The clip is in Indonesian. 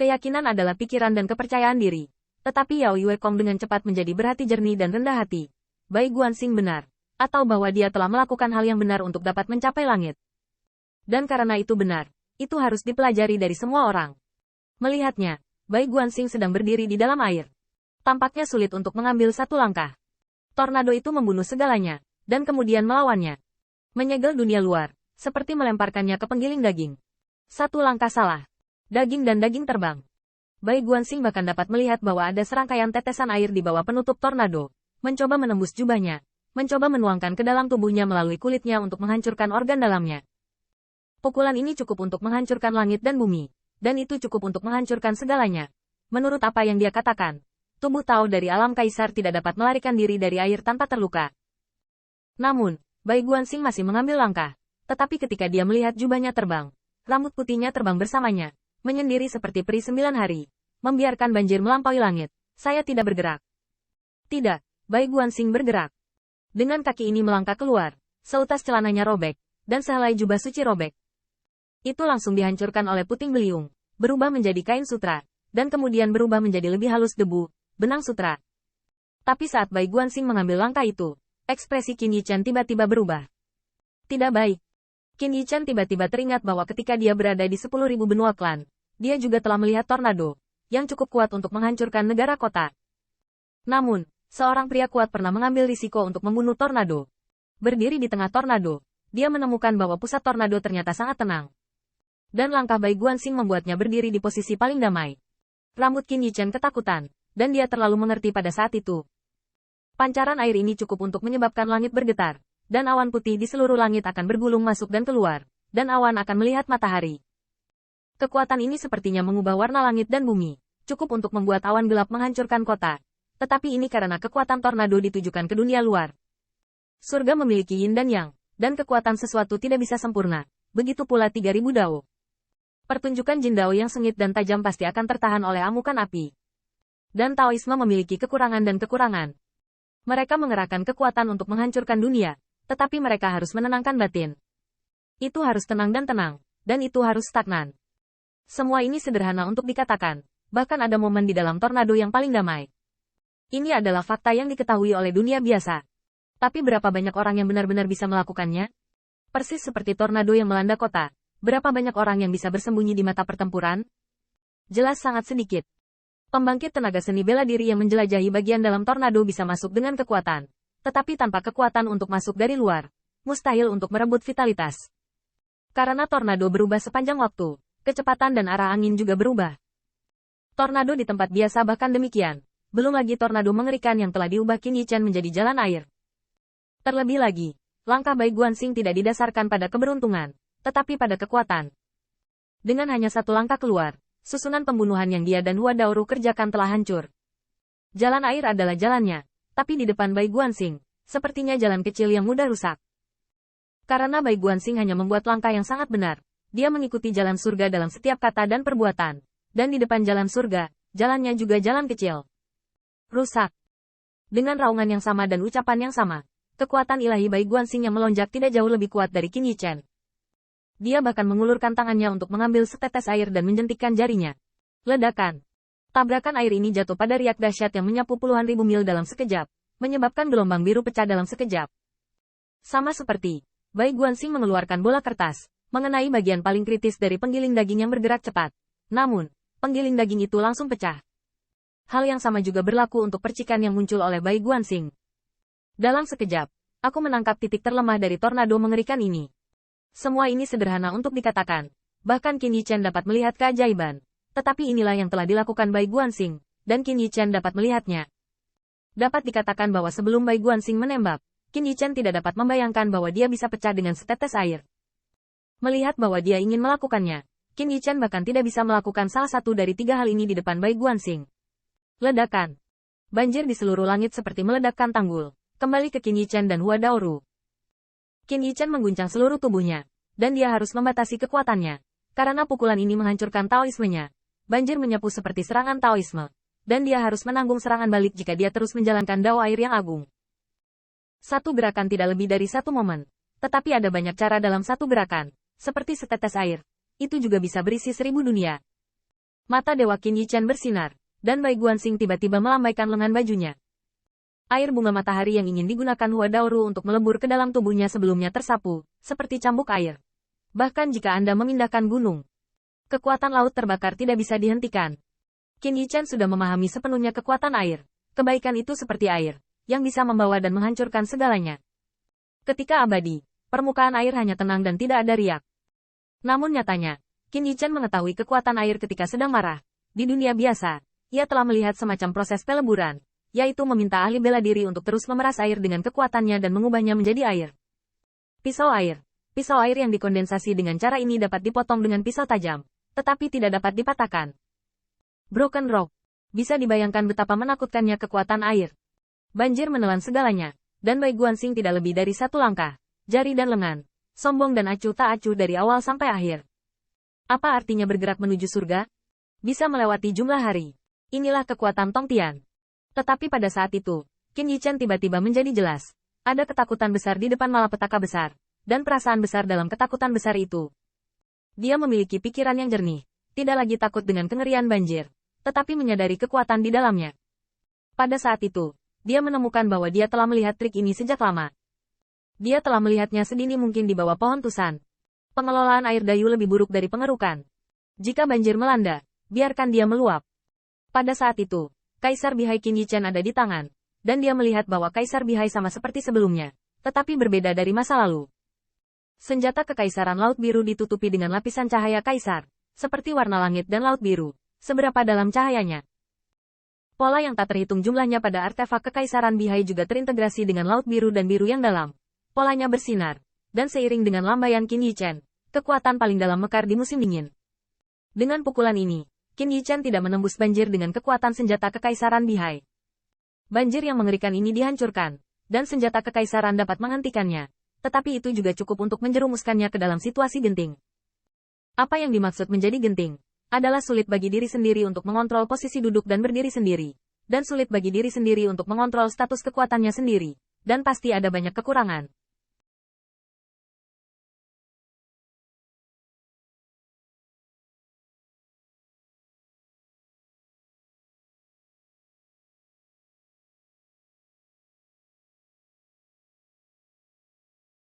Keyakinan adalah pikiran dan kepercayaan diri. Tetapi Yao Yuekong dengan cepat menjadi berhati jernih dan rendah hati. Bai Guanxing benar. Atau bahwa dia telah melakukan hal yang benar untuk dapat mencapai langit. Dan karena itu benar, itu harus dipelajari dari semua orang. Melihatnya, Bai Guanxing sedang berdiri di dalam air. Tampaknya sulit untuk mengambil satu langkah. Tornado itu membunuh segalanya, dan kemudian melawannya. Menyegel dunia luar, seperti melemparkannya ke penggiling daging. Satu langkah salah. Daging dan daging terbang. Bai Guanxing bahkan dapat melihat bahwa ada serangkaian tetesan air di bawah penutup tornado, mencoba menembus jubahnya, mencoba menuangkan ke dalam tubuhnya melalui kulitnya untuk menghancurkan organ dalamnya. Pukulan ini cukup untuk menghancurkan langit dan bumi, dan itu cukup untuk menghancurkan segalanya. Menurut apa yang dia katakan, tubuh Tao dari alam kaisar tidak dapat melarikan diri dari air tanpa terluka. Namun, Bai Guanxing masih mengambil langkah, tetapi ketika dia melihat jubahnya terbang, rambut putihnya terbang bersamanya, menyendiri seperti peri 9 hari, membiarkan banjir melampaui langit. Saya tidak bergerak. Tidak, Bai Guanxing bergerak. Dengan kaki ini melangkah keluar, seutas celananya robek, dan sehelai jubah suci robek. Itu langsung dihancurkan oleh puting beliung, berubah menjadi kain sutra, dan kemudian berubah menjadi lebih halus debu, benang sutra. Tapi saat Bai Guanxing mengambil langkah itu, ekspresi Qin Yichan tiba-tiba berubah. Tidak baik. Qin Yichan tiba-tiba teringat bahwa ketika dia berada di 10.000 benua klan, dia juga telah melihat tornado, yang cukup kuat untuk menghancurkan negara kota. Namun, seorang pria kuat pernah mengambil risiko untuk membunuh tornado. Berdiri di tengah tornado, dia menemukan bahwa pusat tornado ternyata sangat tenang. Dan langkah Bai Guanxing membuatnya berdiri di posisi paling damai. Rambut Qin Yichan ketakutan, dan dia terlalu mengerti pada saat itu. Pancaran air ini cukup untuk menyebabkan langit bergetar, dan awan putih di seluruh langit akan bergulung masuk dan keluar, dan awan akan melihat matahari. Kekuatan ini sepertinya mengubah warna langit dan bumi, cukup untuk membuat awan gelap menghancurkan kota. Tetapi ini karena kekuatan tornado ditujukan ke dunia luar. Surga memiliki yin dan yang, dan kekuatan sesuatu tidak bisa sempurna, begitu pula 3.000 dao. Pertunjukan jin dao yang sengit dan tajam pasti akan tertahan oleh amukan api. Dan Taoisme memiliki kekurangan dan kekurangan. Mereka mengerahkan kekuatan untuk menghancurkan dunia, tetapi mereka harus menenangkan batin. Itu harus tenang, dan itu harus stagnan. Semua ini sederhana untuk dikatakan, bahkan ada momen di dalam tornado yang paling damai. Ini adalah fakta yang diketahui oleh dunia biasa. Tapi berapa banyak orang yang benar-benar bisa melakukannya? Persis seperti tornado yang melanda kota, berapa banyak orang yang bisa bersembunyi di mata pertempuran? Jelas sangat sedikit. Pembangkit tenaga seni bela diri yang menjelajahi bagian dalam tornado bisa masuk dengan kekuatan. Tetapi tanpa kekuatan untuk masuk dari luar, mustahil untuk merebut vitalitas. Karena tornado berubah sepanjang waktu, kecepatan dan arah angin juga berubah. Tornado di tempat biasa bahkan demikian, belum lagi tornado mengerikan yang telah diubah Qin Yichan menjadi jalan air. Terlebih lagi, langkah Bai Guanxing tidak didasarkan pada keberuntungan, tetapi pada kekuatan. Dengan hanya satu langkah keluar, susunan pembunuhan yang dia dan Hua Daoru kerjakan telah hancur. Jalan air adalah jalannya. Tapi di depan Bai Guanxing, sepertinya jalan kecil yang mudah rusak. Karena Bai Guanxing hanya membuat langkah yang sangat benar, dia mengikuti jalan surga dalam setiap kata dan perbuatan. Dan di depan jalan surga, jalannya juga jalan kecil. Rusak. Dengan raungan yang sama dan ucapan yang sama, kekuatan ilahi Bai Guanxing yang melonjak tidak jauh lebih kuat dari Qin Yichan. Dia bahkan mengulurkan tangannya untuk mengambil setetes air dan menjentikkan jarinya. Ledakan. Tabrakan air ini jatuh pada riak dahsyat yang menyapu puluhan ribu mil dalam sekejap, menyebabkan gelombang biru pecah dalam sekejap. Sama seperti, Bai Guanxing mengeluarkan bola kertas, mengenai bagian paling kritis dari penggiling daging yang bergerak cepat. Namun, penggiling daging itu langsung pecah. Hal yang sama juga berlaku untuk percikan yang muncul oleh Bai Guanxing. Dalam sekejap, aku menangkap titik terlemah dari tornado mengerikan ini. Semua ini sederhana untuk dikatakan. Bahkan Qin Yichan dapat melihat keajaiban. Tetapi inilah yang telah dilakukan Bai Guanxing, dan Qin Yichan dapat melihatnya. Dapat dikatakan bahwa sebelum Bai Guanxing menembak, Qin Yichan tidak dapat membayangkan bahwa dia bisa pecah dengan setetes air. Melihat bahwa dia ingin melakukannya, Qin Yichan bahkan tidak bisa melakukan salah satu dari tiga hal ini di depan Bai Guanxing. Ledakan. Banjir di seluruh langit seperti meledakkan tanggul, kembali ke Qin Yichan dan Hua Daoru. Qin Yichan mengguncang seluruh tubuhnya, dan dia harus membatasi kekuatannya. Karena pukulan ini menghancurkan Taoismenya. Banjir menyapu seperti serangan Taoisme, dan dia harus menanggung serangan balik jika dia terus menjalankan dao air yang agung. Satu gerakan tidak lebih dari satu momen, tetapi ada banyak cara dalam satu gerakan, seperti setetes air. Itu juga bisa berisi 1000 dunia. Mata Dewa Qin Yichen bersinar, dan Bai Guanxing tiba-tiba melambaikan lengan bajunya. Air bunga matahari yang ingin digunakan Hua Daoru untuk melebur ke dalam tubuhnya sebelumnya tersapu, seperti cambuk air. Bahkan jika Anda memindahkan gunung, kekuatan laut terbakar tidak bisa dihentikan. Qin Yichen sudah memahami sepenuhnya kekuatan air. Kebaikan itu seperti air, yang bisa membawa dan menghancurkan segalanya. Ketika abadi, permukaan air hanya tenang dan tidak ada riak. Namun nyatanya, Qin Yichen mengetahui kekuatan air ketika sedang marah. Di dunia biasa, ia telah melihat semacam proses peleburan, yaitu meminta ahli bela diri untuk terus memeras air dengan kekuatannya dan mengubahnya menjadi air. Pisau air. Pisau air yang dikondensasi dengan cara ini dapat dipotong dengan pisau tajam, tetapi tidak dapat dipatahkan. Broken Rock. Bisa dibayangkan betapa menakutkannya kekuatan air. Banjir menelan segalanya, dan Bai Guanxing tidak lebih dari satu langkah, jari dan lengan, sombong dan acuh tak acuh dari awal sampai akhir. Apa artinya bergerak menuju surga? Bisa melewati jumlah hari. Inilah kekuatan Tong Tian. Tetapi pada saat itu, Qin Yichen tiba-tiba menjadi jelas. Ada ketakutan besar di depan malapetaka besar, dan perasaan besar dalam ketakutan besar itu. Dia memiliki pikiran yang jernih, tidak lagi takut dengan kengerian banjir, tetapi menyadari kekuatan di dalamnya. Pada saat itu, dia menemukan bahwa dia telah melihat trik ini sejak lama. Dia telah melihatnya sedini mungkin di bawah pohon tusan. Pengelolaan air dayu lebih buruk dari pengerukan. Jika banjir melanda, biarkan dia meluap. Pada saat itu, Kaisar Bihai Qin Yichen ada di tangan, dan dia melihat bahwa Kaisar Bihai sama seperti sebelumnya, tetapi berbeda dari masa lalu. Senjata Kekaisaran Laut Biru ditutupi dengan lapisan cahaya Kaisar, seperti warna langit dan laut biru, seberapa dalam cahayanya. Pola yang tak terhitung jumlahnya pada artefak Kekaisaran Bihai juga terintegrasi dengan laut biru dan biru yang dalam. Polanya bersinar, dan seiring dengan lambaian Qin Yichen, kekuatan paling dalam mekar di musim dingin. Dengan pukulan ini, Qin Yichen tidak menembus banjir dengan kekuatan senjata Kekaisaran Bihai. Banjir yang mengerikan ini dihancurkan, dan senjata Kekaisaran dapat menghentikannya. Tetapi itu juga cukup untuk menjerumuskannya ke dalam situasi genting. Apa yang dimaksud menjadi genting? Adalah sulit bagi diri sendiri untuk mengontrol posisi duduk dan berdiri sendiri. Dan sulit bagi diri sendiri untuk mengontrol status kekuatannya sendiri. Dan pasti ada banyak kekurangan.